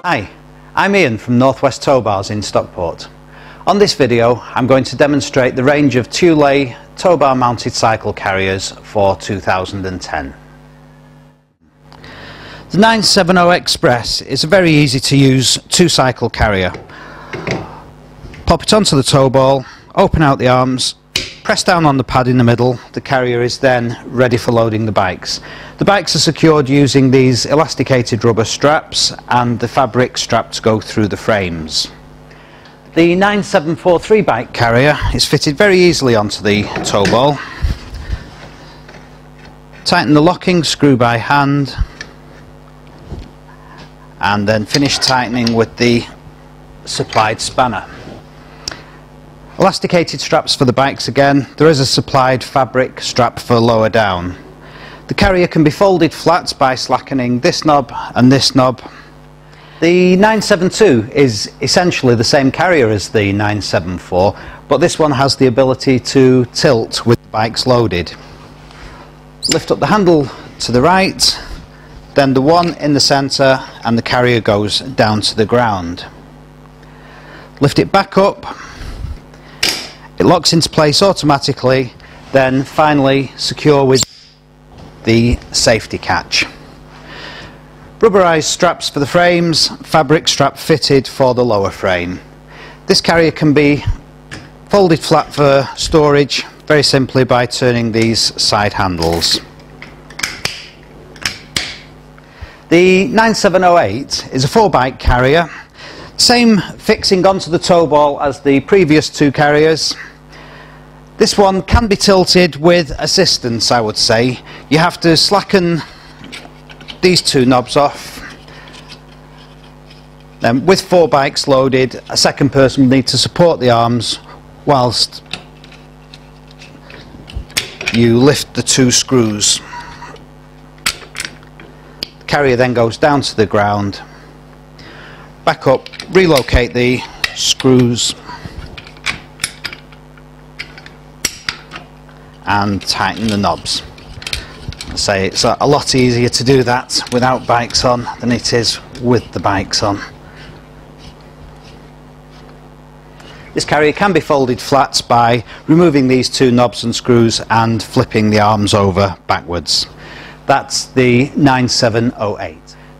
Hi, I'm Ian from Northwest Tow Bars in Stockport. On this video I'm going to demonstrate the range of THULE tow bar mounted cycle carriers for 2010. The 970 Express is a very easy to use two-cycle carrier. Pop it onto the tow ball, open out the arms, press down on the pad in the middle. The carrier is then ready for loading the bikes. The bikes are secured using these elasticated rubber straps and the fabric straps go through the frames. The 9743 bike carrier is fitted very easily onto the tow ball. Tighten the locking screw by hand and then finish tightening with the supplied spanner. Elasticated straps for the bikes again. There is a supplied fabric strap for lower down. The carrier can be folded flat by slackening this knob and this knob. The 972 is essentially the same carrier as the 974, but this one has the ability to tilt with the bikes loaded. Lift up the handle to the right, then the one in the centre, and the carrier goes down to the ground. Lift it back up. It locks into place automatically, then finally secure with the safety catch. Rubberized straps for the frames, fabric strap fitted for the lower frame. This carrier can be folded flat for storage very simply by turning these side handles. The 9708 is a 4-bike carrier. Same fixing onto the tow ball as the previous two carriers. This one can be tilted with assistance, I would say. You have to slacken these two knobs off. Then with 4 bikes loaded, a second person will need to support the arms whilst you lift the 2 screws. The carrier then goes down to the ground. Back up, relocate the screws and tighten the knobs. I say it's a lot easier to do that without bikes on than it is with the bikes on. This carrier can be folded flat by removing these 2 knobs and screws and flipping the arms over backwards. That's the 9708.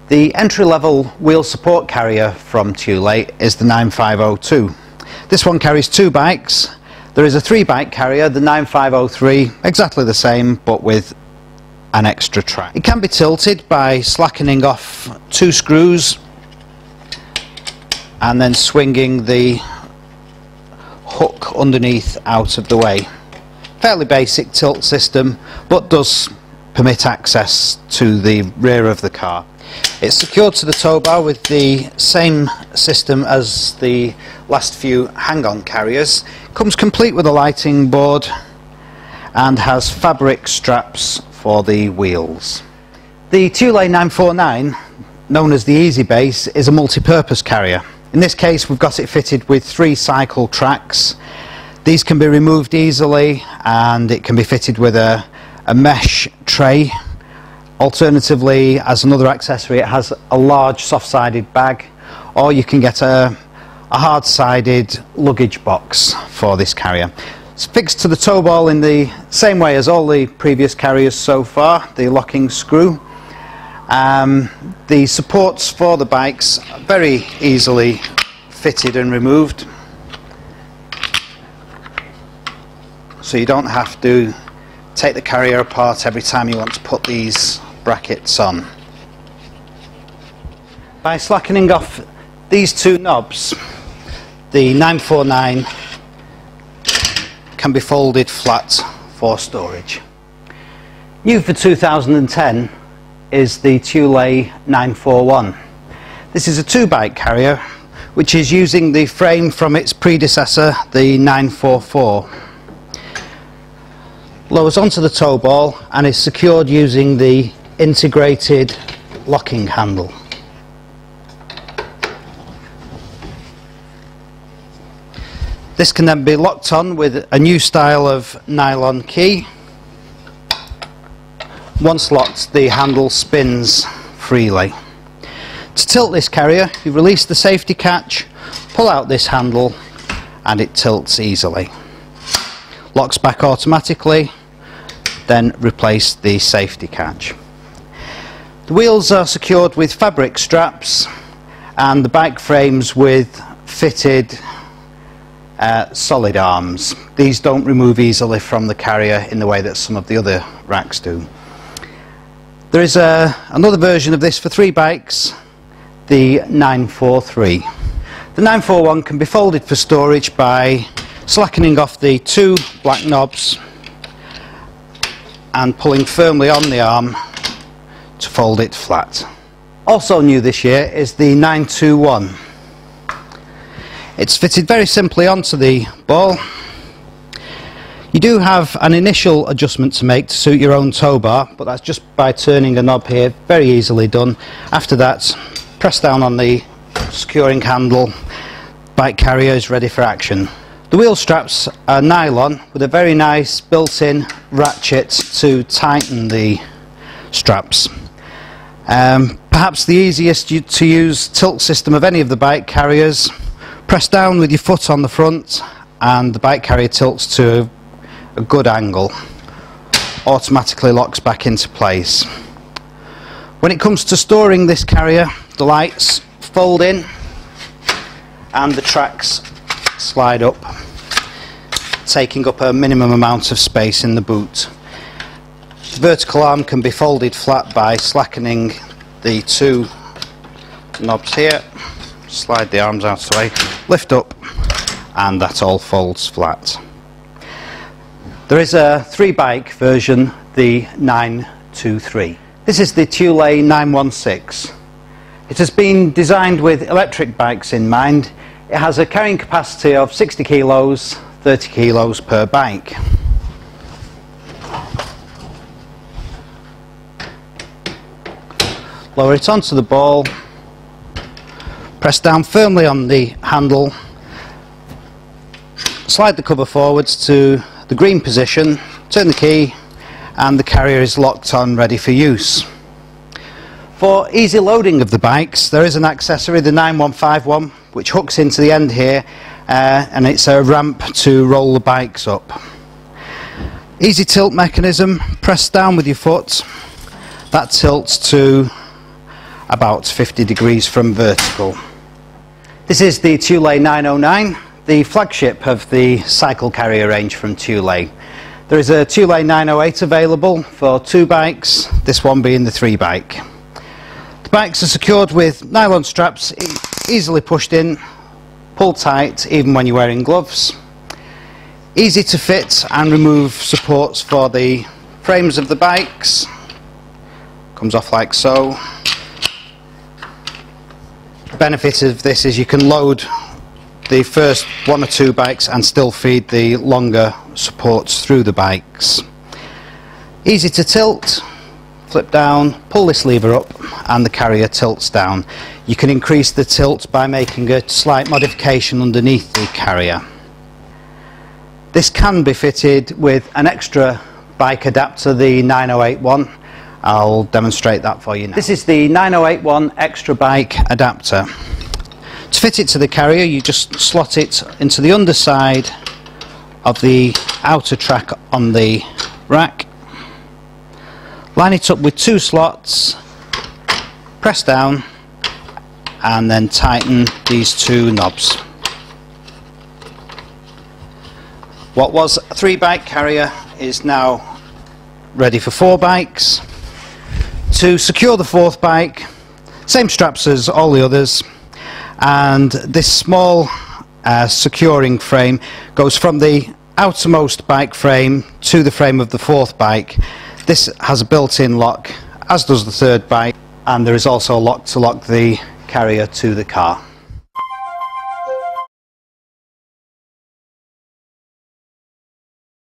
The entry-level wheel support carrier from THULE is the 9502. This one carries 2 bikes. There is a 3-bike carrier, the 9503, exactly the same but with an extra track. It can be tilted by slackening off 2 screws and then swinging the hook underneath out of the way. Fairly basic tilt system, but does permit access to the rear of the car. It's secured to the tow bar with the same system as the last few hang-on carriers. Comes complete with a lighting board and has fabric straps for the wheels. The THULE 949, known as the Easy Base, is a multi-purpose carrier. In this case we've got it fitted with 3 cycle tracks. These can be removed easily and it can be fitted with a mesh tray. Alternatively, as another accessory, it has a large soft-sided bag, or you can get a hard-sided luggage box for this carrier. It's fixed to the tow ball in the same way as all the previous carriers so far, the locking screw. The supports for the bikes are very easily fitted and removed, so you don't have to take the carrier apart every time you want to put these brackets on. By slackening off these 2 knobs, the 949 can be folded flat for storage. New for 2010 is the THULE 941. This is a 2-bike carrier which is using the frame from its predecessor, the 944. Lowers onto the tow ball and is secured using the integrated locking handle. This can then be locked on with a new style of nylon key. Once locked, the handle spins freely. To tilt this carrier, you release the safety catch, pull out this handle, and it tilts easily. Locks back automatically, then replace the safety catch. The wheels are secured with fabric straps and the bike frames with fitted solid arms. These don't remove easily from the carrier in the way that some of the other racks do. There is another version of this for 3 bikes, the 943. The 941 can be folded for storage by slackening off the 2 black knobs and pulling firmly on the arm to fold it flat. Also new this year is the 921. It's fitted very simply onto the ball. You do have an initial adjustment to make to suit your own tow bar, but that's just by turning a knob here, very easily done. After that, press down on the securing handle, bike carrier is ready for action. The wheel straps are nylon with a very nice built-in ratchet to tighten the straps. Perhaps the easiest to use tilt system of any of the bike carriers. Press down with your foot on the front and the bike carrier tilts to a good angle. Automatically locks back into place. When it comes to storing this carrier, the lights fold in and the tracks slide up, taking up a minimum amount of space in the boot. The vertical arm can be folded flat by slackening the 2 knobs here, slide the arms out of the way, lift up, and that all folds flat. There is a 3-bike version, the 923. This is the THULE 916. It has been designed with electric bikes in mind. It has a carrying capacity of 60 kilos, 30 kilos per bike. Lower it onto the ball, press down firmly on the handle, slide the cover forwards to the green position, turn the key, and the carrier is locked on, ready for use. For easy loading of the bikes, there is an accessory, the 9151, which hooks into the end here, and it's a ramp to roll the bikes up. Easy tilt mechanism, press down with your foot, that tilts to about 50 degrees from vertical. This is the THULE 909, the flagship of the cycle carrier range from THULE. There is a THULE 908 available for 2 bikes, this one being the 3-bike. The bikes are secured with nylon straps, easily pushed in, pull tight even when you're wearing gloves. Easy to fit and remove supports for the frames of the bikes. Comes off like so. The benefit of this is you can load the first 1 or 2 bikes and still feed the longer supports through the bikes. Easy to tilt, flip down, pull this lever up and the carrier tilts down. You can increase the tilt by making a slight modification underneath the carrier. This can be fitted with an extra bike adapter, the 9081. I'll demonstrate that for you now. This is the 9081 extra bike adapter. To fit it to the carrier, you just slot it into the underside of the outer track on the rack. Line it up with 2 slots, press down, and then tighten these 2 knobs. What was a 3-bike carrier is now ready for 4 bikes. To secure the 4th bike, same straps as all the others, and this small securing frame goes from the outermost bike frame to the frame of the 4th bike. This has a built-in lock, as does the 3rd bike, and there is also a lock to lock the carrier to the car.